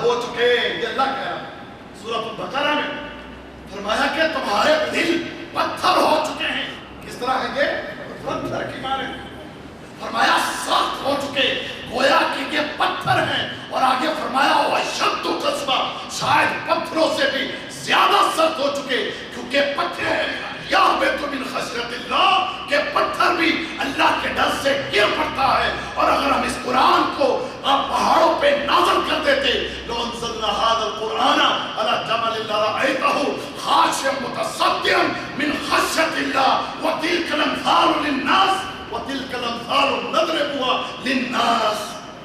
ہو چکے. یہ اللہ کہہ رہا سورۃ البقرہ میں فرمایا کہ تمہارے دل پتھر ہو چکے ہیں. کس طرح ہے یہ؟ پتھر کی مانے فرمایا سخت ہو چکے, گویا کہ یہ پتھر ہیں. اور آگے فرمایا وَأَشَدُّ قَسْوَةً, شاید پتھروں سے بھی زیادہ سخت ہو چکے, کیونکہ پتھر یَهْبِطُ مِنْ خَشْیَةِ اللَّهِ, کہ پتھر بھی اللہ کے ڈر سے گر پڑتا ہے. اور اگر ہم اس قرآن کو آپ پہاڑوں پہ نازل کر دیتے, لو انزلنا هذا القرآن على جبل لرأيته خاشعا متصدعا من خشية الله وتلك الأمثال للناس وَتِلْكَ الْأَمْثَالُ نَضْرِبُهَا لِلنَّاسِ.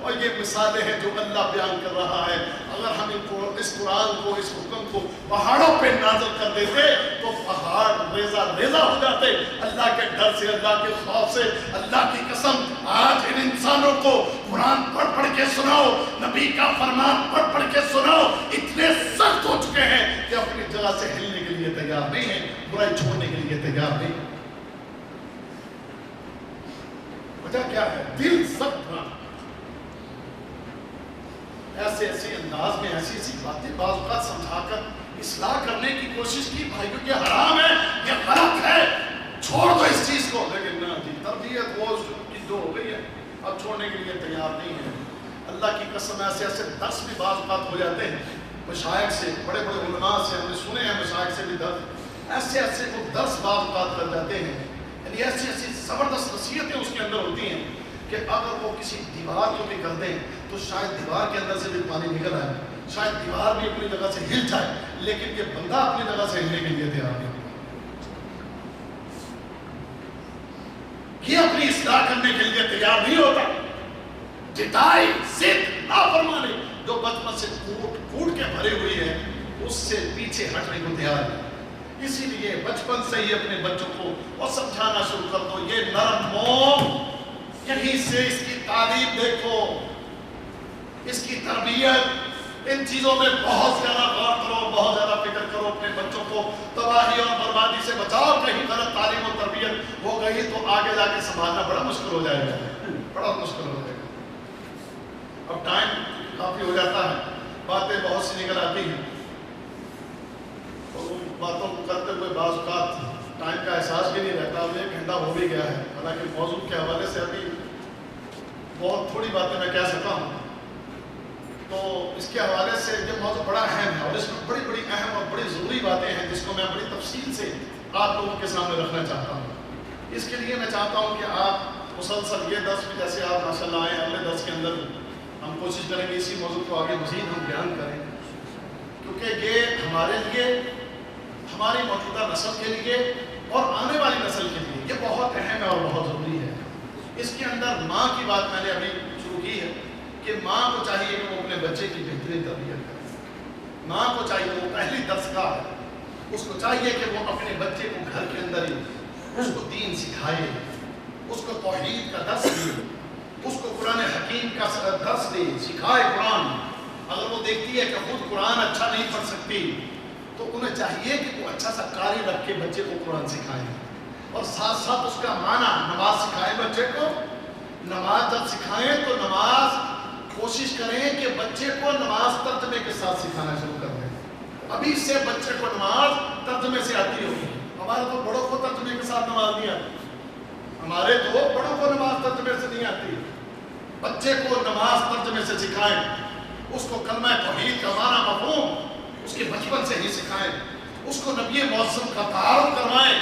اور یہ مثالیں ہیں جو اللہ بیان کر رہا ہے. اگر ہم اس قرآن کو, اس حکم کو پہاڑوں پہ نازل کر دیتے تو پہاڑ ریزہ ریزہ ہو جاتے. اللہ کے ڈر سے, اللہ کے خوف سے, اللہ کی قسم آج ان انسانوں کو قرآن پڑھ کے سناؤ, نبی کا فرمان پڑھ کے سناؤ, اتنے سخت ہو چکے ہیں کہ اپنی جگہ سے ہلنے کے لیے تیار نہیں ہیں, برائی چھوڑنے کے لیے تیار نہیں. وجہ کیا ہے؟ دل سخت تھا. ایسے انداز میں ایسی باتیں بعض اوقات سمجھا کر اصلاح کرنے کی کوشش کی, بھائیوں یہ حرام ہے, یہ غلط ہے, چھوڑ دو اس چیز کو. لیکن نہ جی, تربیت وہ جو ہو گئی ہے اب چھوڑنے کے لیے تیار نہیں ہے. اللہ کی قسم ایسے درس بھی بعض اوقات ہو جاتے ہیں مشائخ سے, بڑے بڑے علماء سے, ہم نے سنے ہیں مشائخ سے بھی درس, ایسے وہ درس بعض اوقات کر جاتے ہیں. یعنی ایسی زبردست نصیحتیں اس کے اندر ہوتی ہیں کہ اگر وہ کسی دیوار کو بھی کر دیں تو شاید دیوار کے اندر سے بھی پانی نکل آئے, شاید دیوار بھی اپنی جگہ سے ہل جائے, لیکن یہ بندہ اپنی جگہ سے ہلنے کے لیے تیار نہیں, یہ اپنی اصلاح کرنے کے لیے تیار نہیں ہوتا. جتائی, ضد, نافرمانی جو بچپن سے کوٹ کے بھری ہوئی ہے اس سے پیچھے ہٹنے کو تیار ہے. اسی لیے بچپن سے ہی اپنے بچوں کو اور سمجھانا شروع کر دو. یہ نرم موم, یہیں سے اس کی تعلیم دیکھو, اس کی تربیت, ان چیزوں میں بہت زیادہ غور کرو, بہت زیادہ فکر کرو. اپنے بچوں کو تباہی اور بربادی سے بچاؤ. کہیں غلط تعلیم اور تربیت ہو گئی تو آگے جا کے سنبھالنا بڑا مشکل ہو جائے گا, بڑا مشکل ہو جائے گا. اب ٹائم کافی ہو جاتا ہے, باتیں بہت سی نکل آتی ہیں, باتوں کو کرتے ہوئے بعض اوقات ٹائم کا احساس بھی نہیں رہتا. اب 1 گھنٹہ ہو بھی گیا ہے, حالانکہ موضوع کے حوالے سے ابھی بہت تھوڑی باتیں میں کہہ سکتا ہوں. تو اس کے حوالے سے یہ موضوع بڑا اہم ہے اور اس میں بڑی بڑی اہم اور بڑی ضروری باتیں ہیں جس کو میں بڑی تفصیل سے آپ لوگوں کے سامنے رکھنا چاہتا ہوں. اس کے لیے میں چاہتا ہوں کہ آپ مسلسل یہ درس میں جیسے آپ ماشاء اللہ آئے, اگلے درس کے اندر ہم کوشش کریں گے اسی موضوع کو آگے مزید ہم بیان کریں, کیونکہ یہ ہمارے لیے, ہماری موجودہ نسل کے لیے اور آنے والی نسل کے لیے یہ بہت اہم ہے اور بہت ضروری ہے. اس کے اندر ماں کی بات میں نے ابھی شروع کی ہے کہ ماں کو چاہیے کہ وہ اپنے بچے کی بہترین تربیت کرے. ماں کو چاہیے, وہ پہلی درسگاہ ہے, اس کو چاہیے کہ وہ اپنے بچے کو گھر کے اندر ہی اس کو دین سکھائے, اس کو توحید کا درس دے, اس کو قرآن حکیم کا درس دے, سکھائے قرآن. اگر وہ دیکھتی ہے کہ خود قرآن اچھا نہیں پڑھ سکتی تو انہیں چاہیے کہ وہ اچھا سا قاری رکھ کے بچے کو قرآن سکھائیں, اور ساتھ ساتھ اس کا معنی نماز سکھائیں بچے کو. نماز جب سکھائیں تو نماز کوشش کریں کہ بچے کو نماز ترجمے کے ساتھ سکھانا شروع کر دیں. ابھی سے بچے کو نماز ترجمے سے آتی ہوگی. ہمارے تو بڑوں کو ترجمے کے ساتھ نماز نہیں آتی, ہمارے تو بڑوں کو نماز ترجمے سے نہیں آتی. بچے کو نماز ترجمے سے سکھائیں, اس کو کلمہ توحید کا معنی مفہوم اس کے بچپن سے ہی سکھائیں, اس کو نبی معظم کا تعارف کروائیں,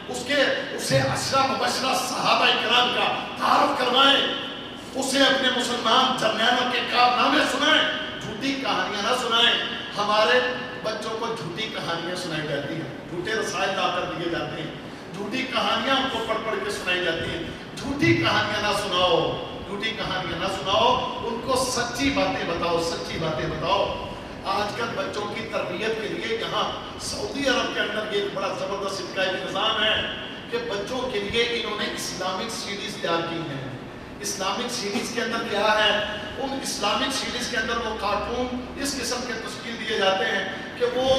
اسے عشرہ مبشرہ صحابہ کرام کا تعارف کروائیں, اسے اپنے مسلمان جرنیلوں کے کارنامے سنائیں, جھوٹی کہانیاں نہ سنائیں. ہمارے بچوں کو جھوٹی کہانیاں سنائی جاتی ہیں, جھوٹے رسائل لا کر دیے جاتے ہیں, جھوٹی کہانیاں ان کو پڑھ کے سنائی جاتی ہیں. جھوٹی کہانیاں نہ سناؤ, جھوٹی کہانیاں نہ سناؤ, ان کو سچی باتیں بتاؤ, سچی باتیں بتاؤ. آج کل بچوں کی تربیت کے لیے یہاں سعودی عرب کے اندر یہ بڑا زبردست انتظام ہے کہ بچوں کے لیے انہوں نے اسلامک سیریز تیار کی ہیں. اسلامک سیریز کے اندر کیا ہے, ان اسلامک سیریز کے اندر وہ کارٹون اس قسم کے تشکیل دیے جاتے ہیں کہ وہ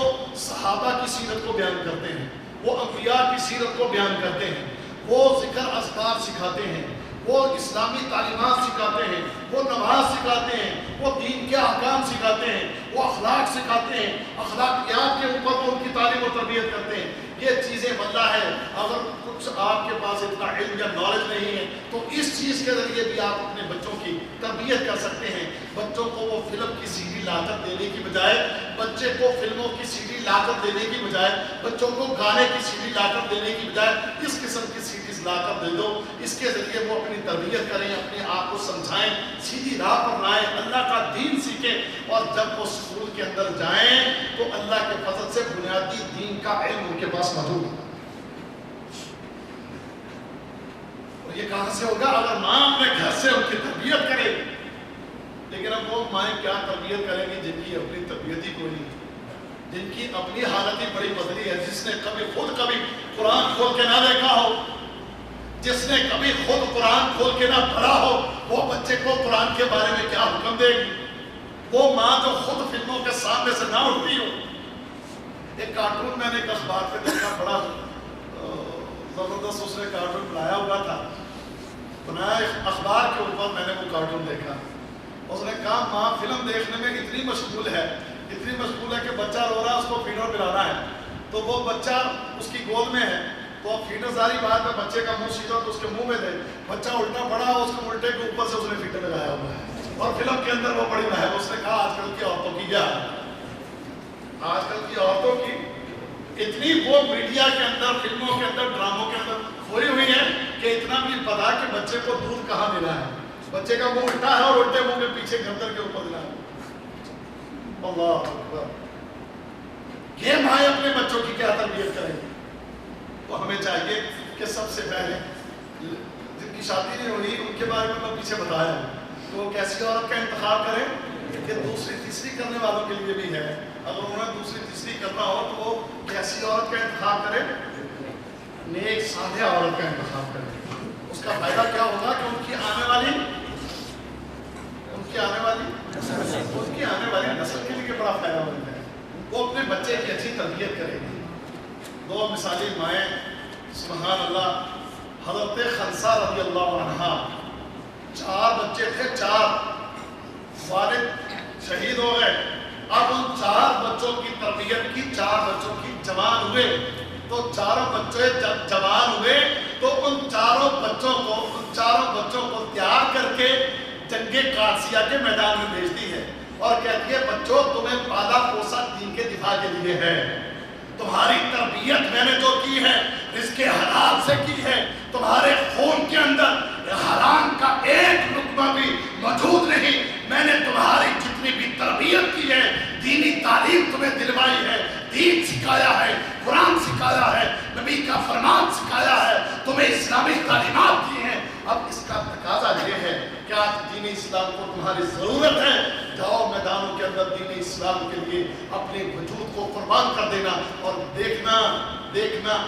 صحابہ کی سیرت کو بیان کرتے ہیں, وہ انبیاء کی سیرت کو بیان کرتے ہیں, وہ ذکر اذکار سکھاتے ہیں, وہ اسلامی تعلیمات سکھاتے ہیں، وہ نماز سکھاتے ہیں، وہ دین کے احکام سکھاتے ہیں، وہ اخلاق سکھاتے ہیں، اخلاقیات کے اوپر وہ ان کی تعلیم و تربیت کرتے ہیں. یہ چیزیں مطلع ہے. اگر کچھ آپ کے پاس اتنا علم یا نالج نہیں ہے تو اس چیز کے ذریعے بھی آپ اپنے بچوں کی تربیت کر سکتے ہیں. بچوں کو وہ فلم کی سی ڈی لا کر دینے کی بجائے، بچے کو فلموں کی سی ڈی لا کر دینے کی بجائے، بچوں کو گانے کی سی ڈی لا کر دینے کی بجائے اس قسم کی سی ڈیز لا کر دے دو. اس کے ذریعے وہ اپنی تربیت کریں، اپنے آپ کو سمجھائیں، سیدھی راہ پر لائیں، اللہ کا دین سیکھیں. اور جب وہ اسکول کے اندر جائیں تو اللہ کے فضل سے بنیادی دین کا علم ان کے پاس موجود ہے. اور یہ کہاں سے ہوگا؟ اگر ماں اپنے گھر سے ان کی تربیت کرے. لیکن اب وہ مائیں کیا تربیت کریں گی جن کی اپنی تربیت ہی کوئی نہیں، جن کی اپنی حالت ہی بڑی بدلی ہے. جس نے خود کبھی قرآن کھول کے نہ دیکھا ہو، جس نے کبھی خود قرآن کھول کے نہ پڑھا ہو، وہ بچے کو قرآن کے بارے میں کیا حکم دے گی؟ وہ ماں جو خود فلموں کے سامنے سے نہ اٹھتی ہو. ایک کارٹون میں نے ایک اخبار پہ دیکھا، بڑا زبردست اس نے کارٹون بنایا ہوا تھا. بنایا اخبار کے اوپر میں نے وہ کارٹون دیکھا. اس نے کہا ماں فلم دیکھنے میں اتنی مشغول ہے کہ بچہ رو رہا ہے، اس کو فیڈر پلانا ہے تو وہ بچہ اس کی گود میں ہے تو اب فیڈر ساری بات میں بچے کا منہ سیدھا تو اس کے منہ میں دے، بچہ الٹا پڑا ہو، اس کے الٹے کے اوپر سے اس نے فیڈر لگایا ہوا ہے اور فلم کے اندر وہ بڑی محب. اس نے کہا آج کل کی عورتوں کی کیا ہے، آج کل کی عورتوں کی اتنی وہ میڈیا کے اندر، فلموں کے اندر، ڈراموں کے اندر کھوئی ہوئی ہے کہ اتنا بھی پتا کہ بچے کو دودھ کہاں ملا ہے. بچے کا منہ الٹا ہے اور الٹے منہ کے پیچھے گردن کے اوپر ملا ہے. اللہ اکبر. یہ مائیں اپنے بچوں کی کیا تربیت کریں گی؟ تو ہمیں چاہیے کہ سب سے پہلے جن کی شادی نہیں ہوئی ان کے بارے میں پیچھے بتایا کہ وہ کیسی عورت کا انتخاب کریں کہ دوسری تیسری کرنے والوں کے لیے بھی ہے. اگر انہیں دوسری تیسری کرنا ہو تو وہ کیسی عورت کا انتخاب کریں؟ نیک صالحہ عورت کا انتخاب کریں. اس کا فائدہ کیا ہوگا کہ ان کی آنے والی نسل کے لیے بڑا فائدہ ہوتا ہے. وہ اپنے بچے کی اچھی تربیت کرے گی. دو مثالی مائیں سبحان اللہ. حضرت خنسا رضی اللہ عنہا، 4 بچے تھے، 4 والد شہید ہو گئے. اب ان 4 بچوں کی تربیت کی، 4 بچوں کی جوان ہوئے تو 4 بچے جب جوان ہوئے تو ان 4 بچوں کو تیار کر کے جنگ قادسیہ کے میدان میں بھیجتی ہے اور کہتی ہے بچوں تمہیں پالا پوسا دین کے دفاع کے لیے ہے. تمہاری تربیت میں نے جو کی ہے رزق حلال سے کی ہے. تمہارے خون کے اندر حرام کا ایک لقمہ بھی موجود نہیں. میں نے تمہاری جتنی بھی تربیت کی ہے، دینی تعلیم تمہیں دلوائی ہے، دین سکھایا ہے، قرآن سکھایا ہے، نبی کا فرمان سکھایا ہے، تمہیں اسلامی تعلیمات دی ہیں. اب اس کا تقاضا یہ ہے کہ آج دین اسلام کو تمہاری ضرورت ہے. جاؤ میدانوں کے اندر دین اسلام کے لیے اپنے وجود کو قربان کر دینا اور دیکھنا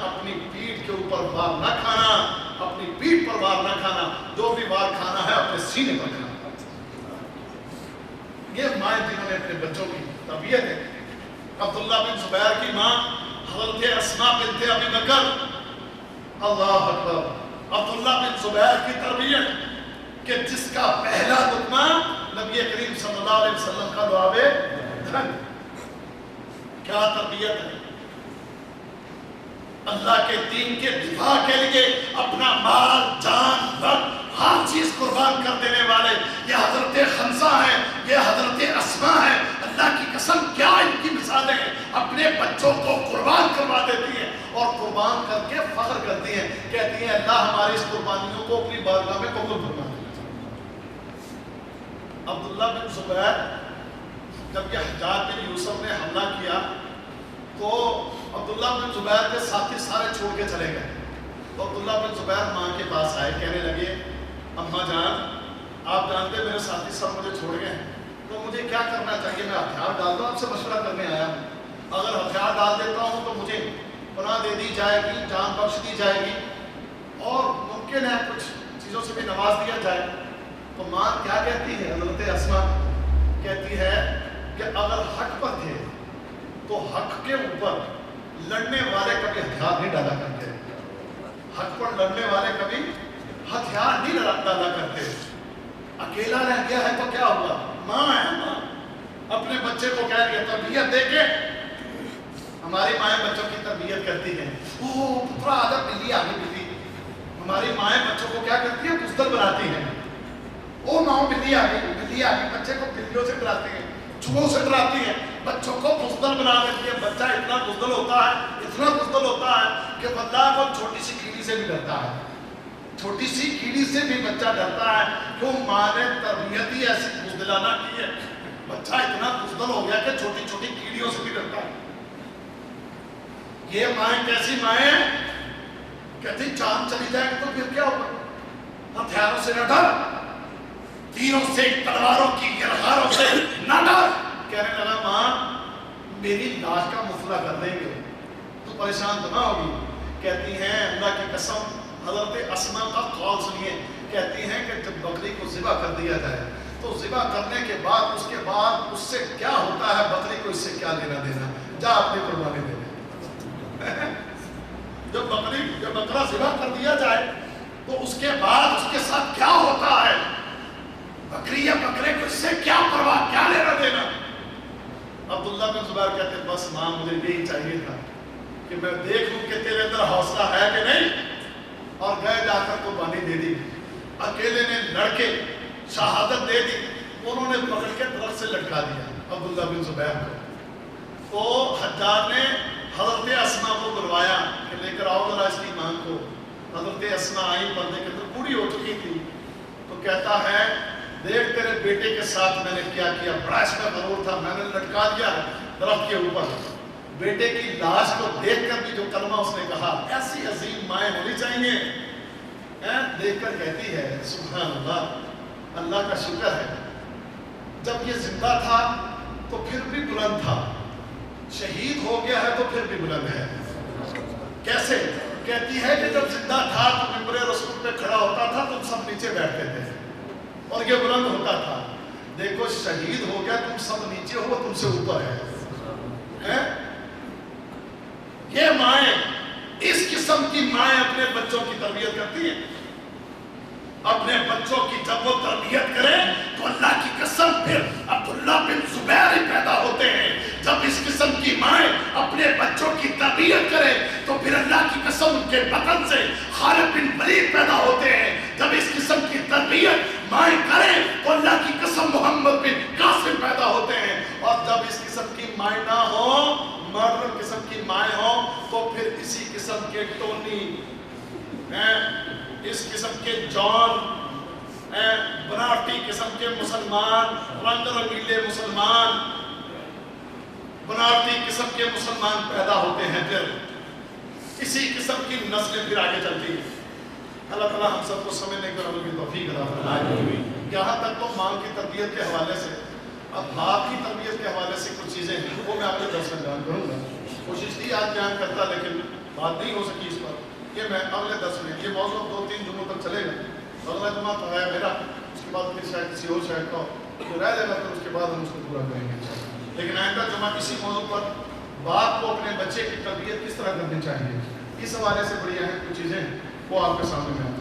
اپنی پیٹھ کے اوپر وار نہ کھانا، اپنی پیٹھ پر وار نہ کھانا. جو بھی وار کھانا ہے اپنے سینے پر کھانا. یہ مائیں جنہوں نے اپنے بچوں کی تربیت ہے. عبداللہ بن زبیر کی ماں حضرت اسماء بنت ابی بکر، اللہ اکبر. عبداللہ بن زبیر کی تربیت کہ جس کا پہلا لقمہ نبی کریم صلی اللہ علیہ وسلم کا لعاب دھن. کیا تربیت ہے! اللہ کے دین کے دفاع کے لیے اپنا مال، جان، وقت، ہر چیز قربان کر دینے والے یہ حضرت خنسا ہیں، یہ حضرت اسماء ہیں. اللہ کی قسم کیا ان کی مثالیں ہیں. اپنے بچوں کو قربان کروا دیتی ہیں اور قربان کر کے فخر کرتی ہیں، کہتی ہیں اللہ ہماری اس قربانیوں کو اپنی بارگاہ میں قبول فرما. عبداللہ بن زبیر جب یہ حجاج بن یوسف نے حملہ کیا تو عبداللہ بن زبیر کے ساتھی سارے چھوڑ کے چلے گئے. تو عبداللہ بن زبیر ماں کے پاس آئے، کہنے لگے اماں جان آپ جانتے میرے ساتھی سب مجھے چھوڑ گئے ہیں تو مجھے کیا کرنا چاہیے؟ میں ہتھیار ڈال دوں؟ آپ سے مشورہ کرنے آیا ہوں. اگر ہتھیار ڈال دیتا ہوں تو مجھے پناہ دے دی جائے گی، جان بخش دی جائے گی اور ممکن ہے کچھ چیزوں سے بھی نواز دیا جائے. تو ماں کیا کہتی ہے؟ حضرت اسماء کہتی ہے کہ اگر حق پر تھے تو حق کے اوپر لڑنے والے کبھی ہتھیار نہیں ڈالا کرتے. حق پر لڑنے والے کبھی ہتھیار نہیں ڈالا کرتے. اکیلا رہ گیا ہے تو کیا ہوگا؟ ماں ہے، ماں اپنے بچے کو کہہ رہی ہے تربیت دے کے. ہماری مائیں بچوں کی تربیت کرتی ہیں. اوہ پترا آجا، بلی آ گئی بلی. ہماری مائیں بچوں کو کیا کرتی ہیں؟ بزدل بناتی ہیں. او ماں بلی آ گئی، بلی آ گئی. بچے کو بلیوں سے ڈراتی ہیں، چوہوں سے ڈراتی ہیں، بچوں کو بزدل بنا دیتی ہے. بچہ اتنا بزدل ہوتا ہے، اتنا بزدل ہوتا ہے کہ واللہ وہ چھوٹی سی کیڑی سے بھی ڈرتا ہے. چھوٹی سی کیڑی سے بھی بچہ ڈرتا ہے. کیوں؟ ماں نے تربیت ہی ایسی بزدلانہ کی ہے. بچہ اتنا بزدل ہو گیا کہ چھوٹی چھوٹی کیڑیوں سے بھی ڈرتا ہے. یہ مائیں کیسی مائیں ہیں؟ کہتی جان چلی جائے تو پھر کیا ہوگا؟ ہتھیاروں سے نہ ڈر، تیروں سے، تلواروں کی گرہاروں سے نہ ڈر. کہنے لگا ماں میری لاش کا مسئلہ کر دیں گے تو پریشان تو نہ ہوگی. کہتی ہیں اللہ کی قسم، حضرت اسماء کا قول سنیے. کہتی ہیں کہ جب بکری کو ذبح کر دیا جائے تو ذبح کرنے کے بعد اس سے کیا ہوتا ہے، بکری کو اس سے کیا لینا دینا، جا اپنی قربانی دے دے. جب بکرا ذبح کر دیا جائے تو اس کے بعد اس کے ساتھ کیا ہوتا ہے، بکری یا بکرے کو اس سے کیا پرواہ، کیا لینا دینا. عبداللہ بن زبیر کہتے ہیں بس ماں مجھے یہی چاہیے تھا کہ میں دیکھ لوں کہ تیرے اندر حوصلہ ہے کہ نہیں. اور گئے جا کر قربانی دے دی. اکیلے نے لڑ کے شہادت دے دی. انہوں نے پکڑ کے درخت سے لٹکا دیا عبداللہ بن زبیر کو. تو حجاج نے حضرت اسماء کو بلوایا کہ لے کر آؤ ذرا اس کی ماں کو. حضرت اسماء آئی، پردے کے اندر بوڑھی ہو چکی تھی. تو کہتا ہے دیکھ تیرے بیٹے کے ساتھ میں نے کیا کیا، بڑا اس میں غرور تھا، میں نے لٹکا دیا درخت کے اوپر. بیٹے کی لاش کو دیکھ کر بھی جو کلمہ اس نے کہا، ایسی عظیم مائیں ہونی چاہیے. دیکھ کر کہتی ہے سبحان اللہ، اللہ کا شکر ہے جب یہ زندہ تھا تو پھر بھی بلند تھا، شہید ہو گیا ہے تو پھر بھی بلند ہے. کیسے؟ کہتی ہے کہ جب زندہ تھا تو ممبر رسول پہ کھڑا ہوتا تھا تم سب نیچے بیٹھتے تھے اور یہ بلند ہوتا تھا. دیکھو شہید ہو گیا، تم سب نیچے ہو، تم سے اوپر ہے. یہ مائیں، اس قسم کی مائیں اپنے بچوں کی تربیت کرتی ہیں. اپنے بچوں کی جب وہ تربیت کریں تو اللہ کی قسم پھر عبداللہ بن زبیر ہی پیدا ہوتے ہیں. جب اس قسم کی مائیں اپنے بچوں کی تربیت کریں تو پھر اللہ کی قسم ان کے بطن سے خالد بن ولید پیدا ہوتے ہیں. جب اس قسم کی تربیت مائیں کریں تو اللہ کی قسم محمد بن قاسم پیدا ہوتے ہیں. اور جب اس قسم کی مائیں نہ ہوں، ماڈرن قسم کی مائیں ہوں، تو پھر اسی قسم کے ٹونی، اس قسم کے جان، بناوٹی قسم کے مسلمان، رنگ رنگیلے مسلمان، بناوٹی قسم کے مسلمان پیدا ہوتے ہیں. پھر اسی قسم کی نسلیں پھر آگے چلتی ہیں. اللہ تعالیٰ ہم سب کو سمجھنے کی عمل کی توفیق عطا فرمائے. یہاں تک تو ماں کی تربیت کے حوالے سے. اب باپ کی تربیت کے حوالے سے کچھ چیزیں ہیں وہ میں اپنے درس میں بیان کروں گا. کوشش کی آج بیان کرتا لیکن بات نہیں ہو سکی اس پر. یہ میں اگلے درس میں، یہ موضوع 2-3 جمعوں تک چلے گا. اگلا جمعہ تو ہے میرا، اس کے بعد پھر شاید کسی اور شاید کا جو رہ جائے گا تو اس کے بعد ہم اس کو پورا کریں گے. لیکن آئندہ جمعہ اسی موضوع پر باپ کو اپنے بچے کی تربیت کس طرح کرنی چاہیے، اس حوالے سے بڑی اہم کچھ چیزیں وہ آپ کے سامنے میں